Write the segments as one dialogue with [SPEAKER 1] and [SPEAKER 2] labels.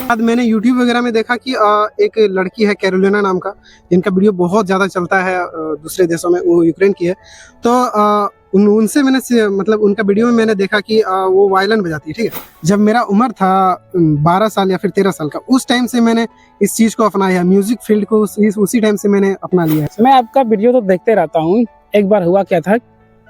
[SPEAKER 1] बाद मैंने यूट्यूब वगैरह में देखा कि एक लड़की है कैरोलिना नाम का, जिनका वीडियो बहुत ज़्यादा चलता है दूसरे देशों में, वो यूक्रेन की है। तो उनसे मैंने मतलब उनका वीडियो में मैंने देखा कि वो वायलिन बजाती है, ठीक है। जब मेरा उम्र था 12 साल या फिर 13 साल का, उस टाइम से मैंने इस चीज़ को अपनाया, म्यूजिक फील्ड को उसी टाइम से मैंने अपना लिया है।
[SPEAKER 2] मैं आपका वीडियो तो देखते रहता हूँ। एक बार हुआ क्या था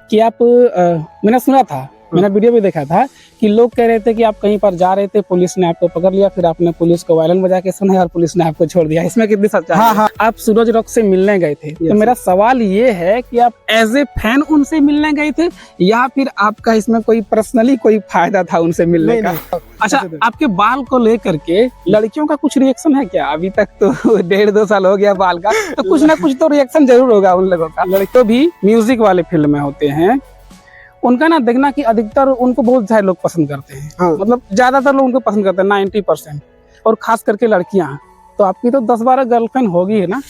[SPEAKER 2] कि आप मैंने सुना था, मैंने वीडियो भी देखा था कि लोग कह रहे थे कि आप कहीं पर जा रहे थे, पुलिस ने आपको पकड़ लिया, फिर आपने पुलिस को वायलिन बजा के सुना और पुलिस ने आपको छोड़ दिया। इसमें कितनी सच्चाई है?
[SPEAKER 1] हाँ।
[SPEAKER 2] आप सूरज रॉक से मिलने गए थे, तो मेरा सवाल ये है कि आप एज ए फैन उनसे मिलने गए थे या फिर आपका इसमें कोई पर्सनली कोई फायदा था उनसे मिलने का? अच्छा, आपके बाल को लेकर के लड़कियों का कुछ रिएक्शन है क्या? अभी तक तो 1.5-2 साल हो गया बाल का, तो कुछ ना कुछ तो रिएक्शन जरूर होगा उन लोगों का। लड़के भी म्यूजिक वाले फील्ड में होते हैं, उनका ना देखना कि अधिकतर उनको बहुत सारे लोग पसंद करते हैं।
[SPEAKER 1] हाँ।
[SPEAKER 2] मतलब ज्यादातर लोग उनको पसंद करते हैं 90%, और खास करके लड़कियां। तो आपकी तो 10-12 गर्लफ्रेंड होगी है ना?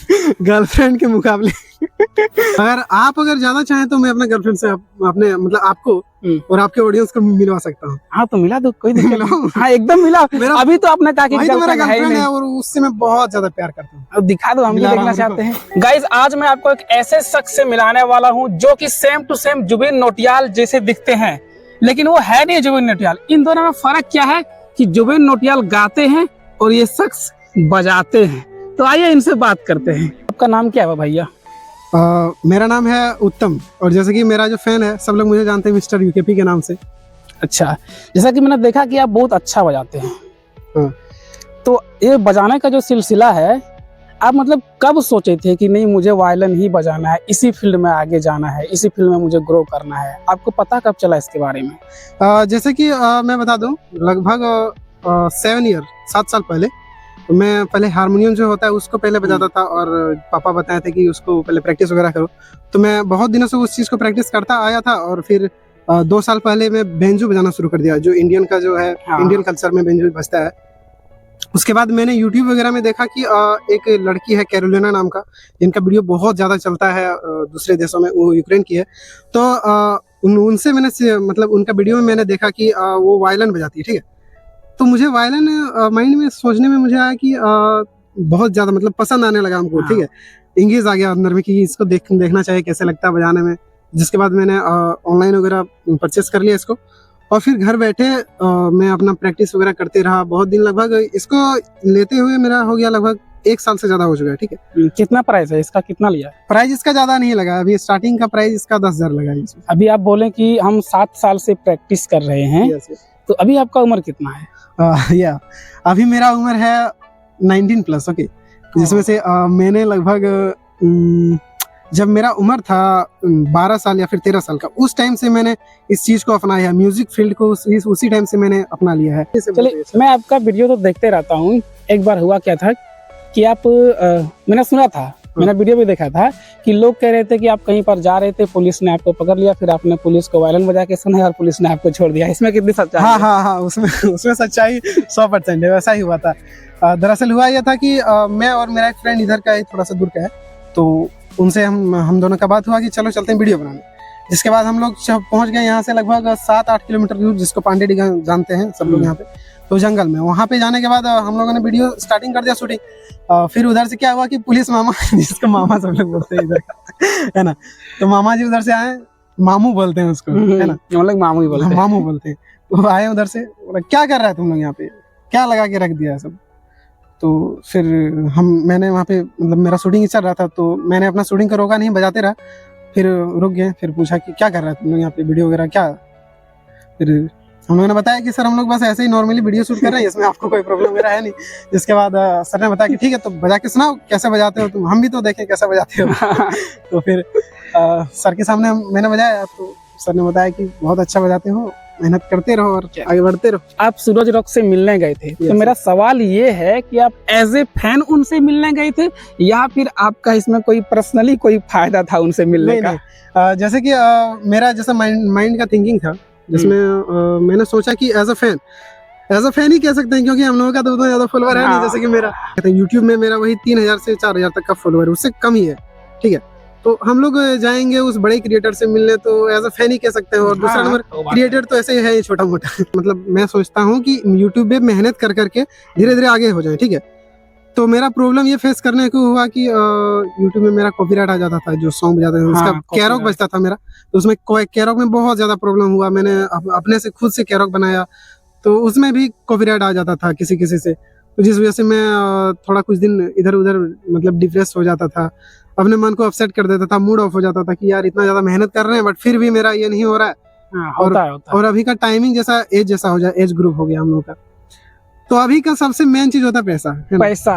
[SPEAKER 1] गर्लफ्रेंड के मुकाबले अगर आप ज्यादा चाहें तो मैं अपने गर्लफ्रेंड से अपने मतलब आपको और आपके ऑडियंस को मिलवा सकता हूँ।
[SPEAKER 2] हाँ तो मिला दो, कोई दिक्कत नहीं। हाँ एकदम मिला। अभी तो आपने कहा कि
[SPEAKER 1] मेरा गर्लफ्रेंड है और उससे मैं बहुत ज्यादा प्यार करता हूँ।
[SPEAKER 2] अब दिखा दो, हम भी देखना चाहते हैं। गाइस, आज मैं आपको एक ऐसे शख्स से मिलाने वाला हूँ जो कि same to same Jubin Nautiyal जैसे दिखते हैं, लेकिन वो है नहीं जुबिन नौटियाल। इन दोनों में फर्क क्या है कि जुबिन नौटियाल गाते हैं और ये शख्स बजाते हैं। तो आइए इनसे बात करते हैं। आपका नाम क्या है भैया?
[SPEAKER 1] मेरा नाम है उत्तम, और जैसे कि मेरा जो फैन है सब लोग मुझे जानते हैं मिस्टर यूकेपी के नाम से।
[SPEAKER 2] अच्छा, जैसा कि मैंने देखा कि आप बहुत अच्छा बजाते हैं।
[SPEAKER 1] हाँ।
[SPEAKER 2] तो ये बजाने का जो सिलसिला है, आप मतलब कब सोचे थे कि नहीं मुझे वायलिन ही बजाना है, इसी फील्ड में आगे जाना है, इसी फील्ड में मुझे ग्रो करना है? आपको पता कब चला इसके बारे में?
[SPEAKER 1] जैसे कि मैं बता दूं, लगभग 7 साल पहले मैं पहले हारमोनियम जो होता है उसको पहले बजाता था, और पापा बताए थे कि उसको पहले प्रैक्टिस वगैरह करो। तो मैं बहुत दिनों से उस चीज़ को प्रैक्टिस करता आया था, और फिर 2 साल पहले मैं बेंजो बजाना शुरू कर दिया, जो इंडियन का जो है। हाँ। इंडियन कल्चर में बेंजो बजता है। उसके बाद मैंने यूट्यूब वगैरह में देखा कि एक लड़की है कैरोलिना नाम का, जिनका वीडियो बहुत ज़्यादा चलता है दूसरे देशों में, वो यूक्रेन की है। तो उनसे मैंने मतलब उनका वीडियो में मैंने देखा कि वो वायलिन बजाती है, ठीक है। तो मुझे वायलिन माइंड में सोचने में मुझे आया कि बहुत ज़्यादा मतलब पसंद आने लगा हमको, ठीक है। इंगेज आ गया अंदर में कि इसको देखना चाहिए कैसे लगता है बजाने में। जिसके बाद मैंने ऑनलाइन वगैरह परचेस कर लिया इसको, और फिर घर बैठे मैं अपना प्रैक्टिस वगैरह करते रहा बहुत दिन। लगभग इसको लेते हुए मेरा हो गया लगभग 1 साल से ज़्यादा हो चुका है, ठीक है।
[SPEAKER 2] कितना प्राइस है इसका, कितना लिया?
[SPEAKER 1] प्राइस इसका ज़्यादा नहीं लगा, अभी स्टार्टिंग का प्राइस इसका 10,000 लगा है।
[SPEAKER 2] अभी आप बोले कि हम 7 साल से प्रैक्टिस कर रहे हैं। तो अभी आपका उम्र कितना है?
[SPEAKER 1] या अभी मेरा उम्र है 19+, ओके। जिसमें से मैंने लगभग जब मेरा उम्र था 12 साल या फिर 13 साल का, उस टाइम से मैंने इस चीज़ को अपनाया, म्यूजिक फील्ड को उसी टाइम से मैंने अपना लिया है।
[SPEAKER 2] चलिए, मैं आपका वीडियो तो देखते रहता हूँ। एक बार हुआ क्या था कि आप मैंने सुना था, मैंने वीडियो भी देखा था कि लोग कह रहे थे कि आप कहीं पर जा रहे थे, पुलिस ने आपको पकड़ लिया, फिर आपने पुलिस को वायलिन बजा के सुना और पुलिस ने आपको छोड़ दिया। इसमें कितनी सच्चाई है?
[SPEAKER 1] हाँ, उसमें सच्चाई 100% है। वैसा ही हुआ था। दरअसल हुआ यह था कि मैं और मेरा एक फ्रेंड इधर का है, थोड़ा सा दूर का है। तो उनसे हम दोनों का बात हुआ कि चलो चलते हैं वीडियो बनाने। जिसके बाद हम लोग पहुंच गए यहाँ से लगभग 7-8 किलोमीटर दूर, जिसको पांडेडी जानते हैं सब लोग यहाँ पे, तो जंगल में। वहाँ पे जाने के बाद हम लोगों ने वीडियो स्टार्टिंग कर दिया शूटिंग। फिर उधर से क्या हुआ कि पुलिस मामा जिसको मामा सब लोग बोलते हैं इधर, है ना। तो मामा जी उधर से आए, मामू बोलते हैं उसको, है ना।
[SPEAKER 2] हम लोग मामू ही बोलते हैं।
[SPEAKER 1] मामू बोलते हैं। वो आए उधर से, क्या कर रहा है तुम लोग यहाँ पे, क्या लगा के रख दिया सब। तो फिर मैंने वहाँ पे मतलब मेरा शूटिंग चल रहा था, तो मैंने अपना शूटिंग को रोका नहीं, बजाते रहा। फिर रुक गए, फिर पूछा कि क्या कर रहा है तुम लोग यहाँ पे, वीडियो वगैरह क्या। फिर हम लोगों ने बताया कि सर हम लोग बस ऐसे ही नॉर्मली वीडियो शूट कर रहे हैं, इसमें आपको कोई प्रॉब्लम वगैरह है नहीं। जिसके बाद सर ने बताया कि ठीक है, तो बजा के सुनाओ, कैसे बजाते हो तुम, हम भी तो देखें कैसे बजाते हो। तो फिर सर के सामने मैंने बजाया, तो सर ने बताया कि बहुत अच्छा बजाते हो, मेहनत करते रहो और आगे बढ़ते रहो।
[SPEAKER 2] आप सूरज रॉक से मिलने गए थे, तो मेरा सवाल ये है कि आप एज ए फैन उनसे मिलने गए थे या फिर आपका इसमें कोई पर्सनली कोई फायदा था उनसे मिलने का?
[SPEAKER 1] जैसे कि मेरा जैसा माइंड का थिंकिंग था, जिसमें मैंने सोचा कि एज अ फैन ही कह सकते हैं, क्योंकि हम लोगों का तो उतना ज्यादा फॉलोवर है नहीं। जैसे कि मेरा यूट्यूब में मेरा वही 3,000 से 4,000 तक का फॉलोवर, उससे कम ही है, ठीक है। तो हम लोग जाएंगे उस बड़े क्रिएटर से मिलने, तो एज अ फैन ही कह सकते हैं। और दूसरा नंबर क्रिएटर तो ऐसे ही है छोटा मोटा मतलब मैं सोचता हूँ कि यूट्यूब पे मेहनत कर करके धीरे धीरे आगे हो जाए, ठीक है। तो मेरा प्रॉब्लम ये फेस करने को हुआ कि यूट्यूब में मेरा कॉपीराइट आ जाता था, जो सॉन्ग बजाते थे उसका कैरॉक बजता था मेरा, तो उसमें कैरॉक में बहुत ज्यादा प्रॉब्लम हुआ। मैंने अपने से खुद से कैरॉक बनाया, तो उसमें भी कॉपीराइट आ जाता था किसी किसी से, तो जिस वजह से मैं थोड़ा कुछ दिन इधर उधर मतलब डिप्रेस हो जाता था, अपने मन को अपसेट कर देता था, मूड ऑफ हो जाता था कि यार इतना ज्यादा मेहनत कर रहे हैं बट फिर भी मेरा ये नहीं हो रहा है। और अभी का टाइमिंग जैसा एज जैसा हो जाए, एज ग्रुप हो गया हम लोग का, तो अभी का सबसे मेन चीज होता है पैसा,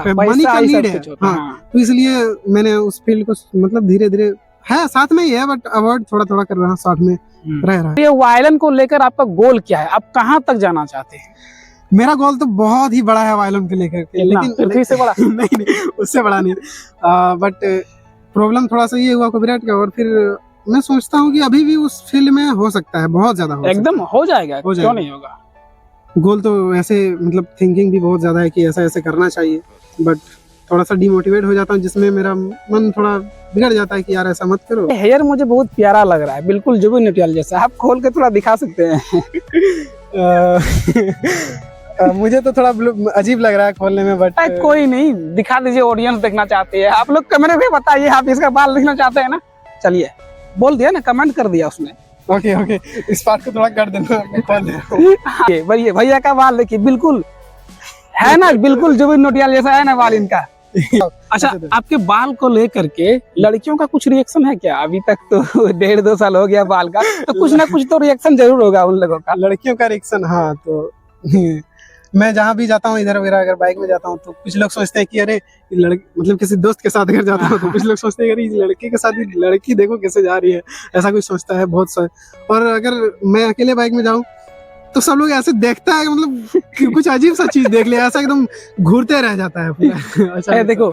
[SPEAKER 1] मनी का नीड है। हाँ, तो इसलिए मैंने उस फील्ड को मतलब धीरे धीरे है साथ में ही है, बट अवॉइड थोड़ा थोड़ा कर रहा हूँ, साथ में रह रहा है।
[SPEAKER 2] ये वायलिन को लेकर आपका गोल क्या है, आप कहाँ तक जाना चाहते हैं?
[SPEAKER 1] मेरा गोल तो बहुत ही बड़ा है वायलिन को लेकर के, लेकिन
[SPEAKER 2] पृथ्वी से बड़ा
[SPEAKER 1] नहीं, उससे बड़ा नहीं, बट प्रॉब्लम थोड़ा सा ये हुआ कॉपीराइट का, और फिर मैं सोचता हूँ कि अभी भी उस फील्ड में हो सकता है, बहुत ज्यादा
[SPEAKER 2] एकदम हो जाएगा, क्यों नहीं होगा।
[SPEAKER 1] गोल तो ऐसे मतलब थिंकिंग भी बहुत ज्यादा है कि ऐसा ऐसे करना चाहिए, बट थोड़ा सा डिमोटिवेट हो जाता हूँ, जिसमें मेरा मन थोड़ा बिगड़ जाता है कि यार ऐसा मत करो।
[SPEAKER 2] हेयर मुझे बहुत प्यारा लग रहा है, बिल्कुल जुबिन नौटियाल जैसा, आप खोल के थोड़ा दिखा सकते हैं।
[SPEAKER 1] मुझे तो थोड़ा अजीब लग रहा है खोलने में, बट
[SPEAKER 2] कोई नहीं, दिखा दीजिए, ऑडियंस देखना चाहती है। आप लोग कमेंट में बताइए आप इसका बाल देखना चाहते हैं ना। चलिए, बोल दिया ना, कमेंट कर दिया उसने।
[SPEAKER 1] ओके ओके, इस बात को थोड़ा कर देना,
[SPEAKER 2] भैया का बाल देखिए, बिल्कुल है ना, बिल्कुल जुबिन नौटियाल जैसा है ना बाल इनका। अच्छा, आपके बाल को लेकर के लड़कियों का कुछ रिएक्शन है क्या? अभी तक तो 1.5-2 साल हो गया बाल का, तो कुछ ना कुछ तो रिएक्शन जरूर होगा उन लोगों का।
[SPEAKER 1] लड़कियों का रिएक्शन, हाँ, तो मैं जहाँ भी जाता हूँ इधर वगैरह, अगर बाइक में जाता हूँ तो कुछ लोग सोचते हैं कि अरे लड़की, मतलब किसी दोस्त के साथ अगर जाता हूँ तो कुछ लोग सोचते हैं अरे इस लड़के के साथ लड़की देखो कैसे जा रही है, ऐसा कुछ सोचता है बहुत सा। और अगर मैं अकेले बाइक में जाऊँ तो सब लोग ऐसे देखता है, मतलब कुछ अजीब सा चीज देख लिया, ऐसा एकदम घूरते रह जाता है पूरा। अच्छा,
[SPEAKER 2] देखो,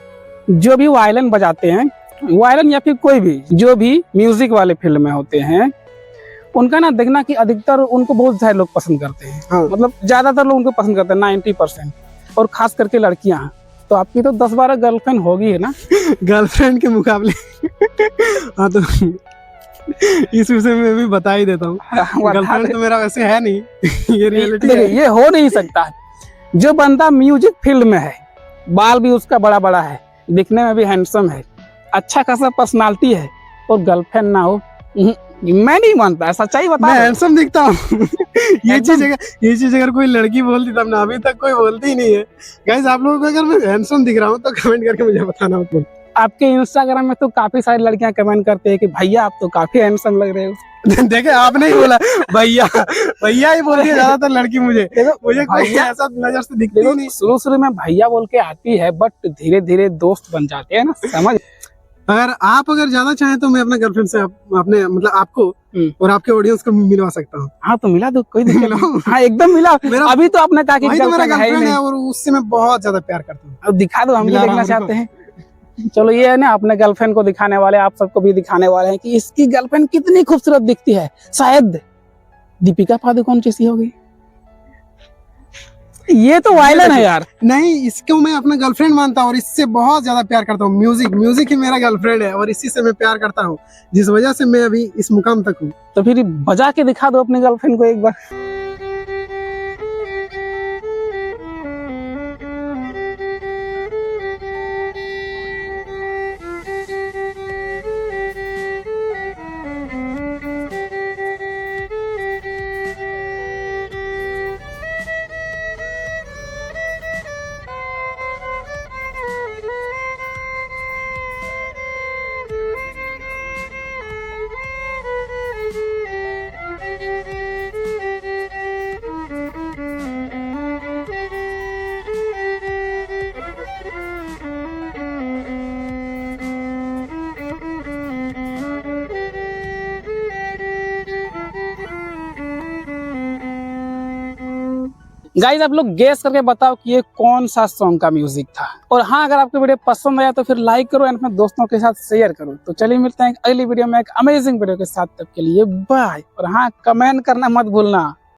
[SPEAKER 2] जो भी वायलिन बजाते हैं, वायलिन या फिर कोई भी जो भी म्यूजिक वाले फील्ड में होते हैं, उनका ना देखना कि अधिकतर उनको बहुत सारे लोग पसंद करते हैं।
[SPEAKER 1] हाँ।
[SPEAKER 2] मतलब ज्यादातर लोग उनको पसंद करते हैं, 90%, और खास करके लड़कियां। तो आपकी तो 10-12 गर्लफ्रेंड होगी है ना?
[SPEAKER 1] गर्लफ्रेंड के मुकाबले हाँ, तो इस विषय में भी बता ही देता हूँ, गर्लफ्रेंड तो मेरा वैसे है नहीं। ये रियलिटी है,
[SPEAKER 2] ये हो नहीं सकता। जो बंदा म्यूजिक फील्ड में है, बाल भी उसका बड़ा बड़ा है, दिखने में भी हैंडसम है, अच्छा खासा पर्सनालिटी है, और गर्लफ्रेंड ना हो, मैं नहीं मानता, सच्चाई बता।
[SPEAKER 1] मैं हैंडसम दिखता हूँ। ये चीज अगर कोई लड़की बोलती तब ना, अभी तक कोई बोलती ही नहीं है। गाइस, आप लोगों को अगर मैं हैंडसम दिख रहा हूँ तो कमेंट करके मुझे बताना मत।
[SPEAKER 2] आपके इंस्टाग्राम में तो काफी सारी लड़कियां कमेंट करते हैं कि भैया आप तो काफी हैंडसम लग रहे हो।
[SPEAKER 1] देखे, आपने ही बोला भैया, भैया ही बोलती है ज्यादातर लड़की मुझे कोई ऐसा नजर से दिखती नहीं।
[SPEAKER 2] शुरू में भैया बोल के आती है, बट धीरे धीरे दोस्त बन जाते हैं ना, समझ।
[SPEAKER 1] अगर ज्यादा चाहें तो मैं अपने गर्लफ्रेंड से अपने मतलब आपको और आपके ऑडियंस को मिलवा सकता हूँ।
[SPEAKER 2] हाँ, तो मिला दो, कोई दिक्कत नहीं। हाँ, एकदम मिला। अभी तो आपने कहा कि
[SPEAKER 1] मेरा गर्लफ्रेंड है और उससे मैं बहुत ज्यादा प्यार करता हूँ।
[SPEAKER 2] अब दिखा दो, हम भी देखना चाहते हैं। चलो, ये है ना, अपने गर्लफ्रेंड को दिखाने वाले, आप सबको भी दिखाने वाले हैं कि इसकी गर्लफ्रेंड कितनी खूबसूरत दिखती है। शायद दीपिका पादुकोण जैसी होगी। ये तो वायलिन है यार।
[SPEAKER 1] नहीं, इसको मैं अपना गर्लफ्रेंड मानता हूँ और इससे बहुत ज्यादा प्यार करता हूँ। म्यूजिक ही मेरा गर्लफ्रेंड है और इसी से मैं प्यार करता हूँ, जिस वजह से मैं अभी इस मुकाम तक हूँ।
[SPEAKER 2] तो फिर बजा के दिखा दो अपनी गर्लफ्रेंड को एक बार। गाइस, आप लोग गेस करके बताओ कि ये कौन सा सॉन्ग का म्यूजिक था। और हाँ, अगर आपको वीडियो पसंद आया तो फिर लाइक करो एंड अपने दोस्तों के साथ शेयर करो। तो चलिए मिलते हैं अगली वीडियो में एक अमेजिंग वीडियो के साथ, तब के लिए बाय। और हाँ, कमेंट करना मत भूलना।